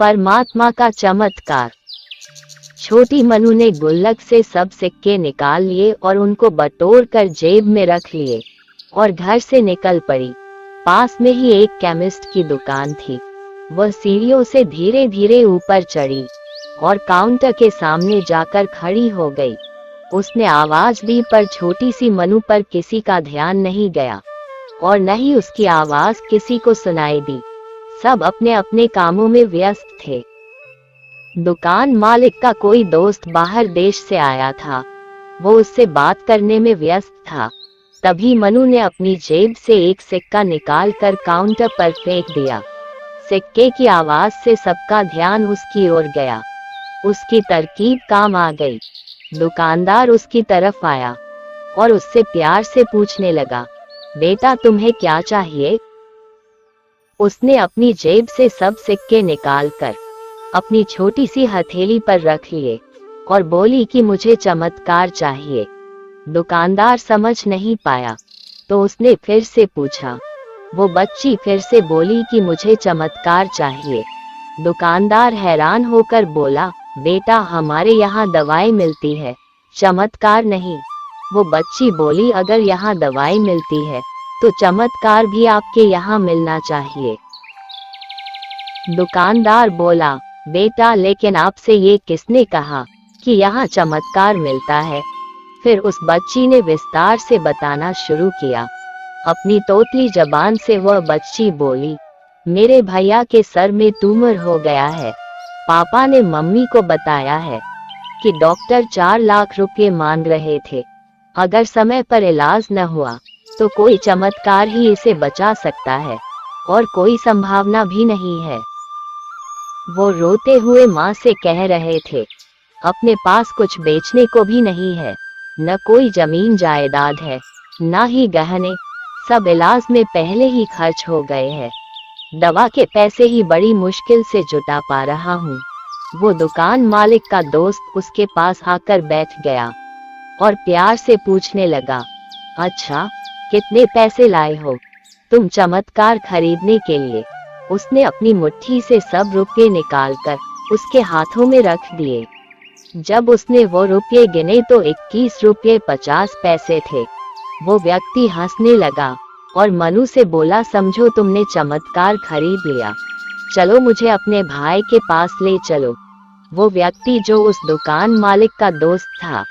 परमात्मा का चमत्कार। छोटी मनु ने गुल्लक से सब सिक्के निकाल लिए और उनको बटोर कर जेब में रख लिए और घर से निकल पड़ी। पास में ही एक केमिस्ट की दुकान थी। वह सीढ़ियों से धीरे धीरे ऊपर चढ़ी और काउंटर के सामने जाकर खड़ी हो गई। उसने आवाज दी पर छोटी सी मनु पर किसी का ध्यान नहीं गया और न ही उसकी आवाज किसी को सुनाई दी। सब अपने अपने कामों में व्यस्त थे। दुकान मालिक का कोई दोस्त बाहर देश से आया था। वो उससे बात करने में व्यस्त था। तभी मनु ने अपनी जेब से एक सिक्का निकालकर काउंटर पर फेंक दिया। सिक्के की आवाज से सबका ध्यान उसकी ओर गया। उसकी तरकीब काम आ गई। दुकानदार उसकी तरफ आया और उससे प्यार से पूछने लगा, बेटा तुम्हें क्या चाहिए? उसने अपनी जेब से सब सिक्के निकालकर अपनी छोटी सी हथेली पर रख लिए और बोली कि मुझे चमत्कार चाहिए। दुकानदार समझ नहीं पाया तो उसने फिर से पूछा। वो बच्ची फिर से बोली कि मुझे चमत्कार चाहिए। दुकानदार हैरान होकर बोला, बेटा हमारे यहाँ दवाई मिलती है, चमत्कार नहीं। वो बच्ची बोली, अगर यहाँ दवाई मिलती है तो चमत्कार भी आपके यहाँ मिलना चाहिए। दुकानदार बोला, बेटा लेकिन आपसे ये किसने कहा कि यहाँ चमत्कार मिलता है? फिर उस बच्ची ने विस्तार से बताना शुरू किया। अपनी तोतली जबान से वह बच्ची बोली, मेरे भैया के सर में ट्यूमर हो गया है। पापा ने मम्मी को बताया है कि डॉक्टर 4 लाख रुपए मांग रहे थे। अगर समय पर इलाज न हुआ तो कोई चमत्कार ही इसे बचा सकता है और कोई संभावना भी नहीं है। वो रोते हुए माँ से कह रहे थे, अपने पास कुछ बेचने को भी नहीं है, न कोई जमीन जायदाद है, न ही गहने, सब इलाज में पहले ही खर्च हो गए हैं। दवा के पैसे ही बड़ी मुश्किल से जुटा पा रहा हूँ। वो दुकान मालिक का दोस्त उसके पास आकर बैठ गया और प्यार से पूछने लगा, अच्छा कितने पैसे लाए हो तुम चमत्कार खरीदने के लिए? उसने अपनी मुट्ठी से सब रुपये निकालकर उसके हाथों में रख दिए। जब उसने वो रुपये गिने तो 21 रुपये 50 पैसे थे। वो व्यक्ति हंसने लगा और मनु से बोला, समझो तुमने चमत्कार खरीद लिया, चलो मुझे अपने भाई के पास ले चलो। वो व्यक्ति जो उस दुकान मालिक का दोस्त था,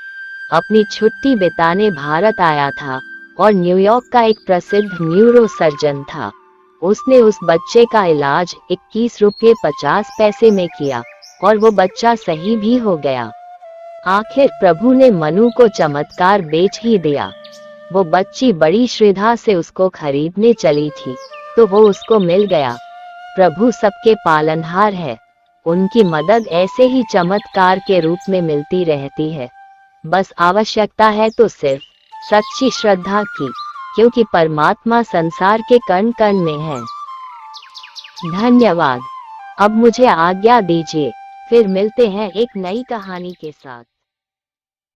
अपनी छुट्टी बिताने भारत आया था और न्यूयॉर्क का एक प्रसिद्ध न्यूरो सर्जन था। उसने उस बच्चे का इलाज 21 रुपये 50 पैसे में किया और वो बच्चा सही भी हो गया। आखिर प्रभु ने मनु को चमत्कार बेच ही दिया। वो बच्ची बड़ी श्रद्धा से उसको खरीदने चली थी तो वो उसको मिल गया। प्रभु सबके पालनहार है। उनकी मदद ऐसे ही चमत्कार के रूप में मिलती रहती है। बस आवश्यकता है तो सिर्फ सच्ची श्रद्धा की, क्योंकि परमात्मा संसार के कण कण में है। धन्यवाद। अब मुझे आज्ञा दीजिए, फिर मिलते हैं एक नई कहानी के साथ।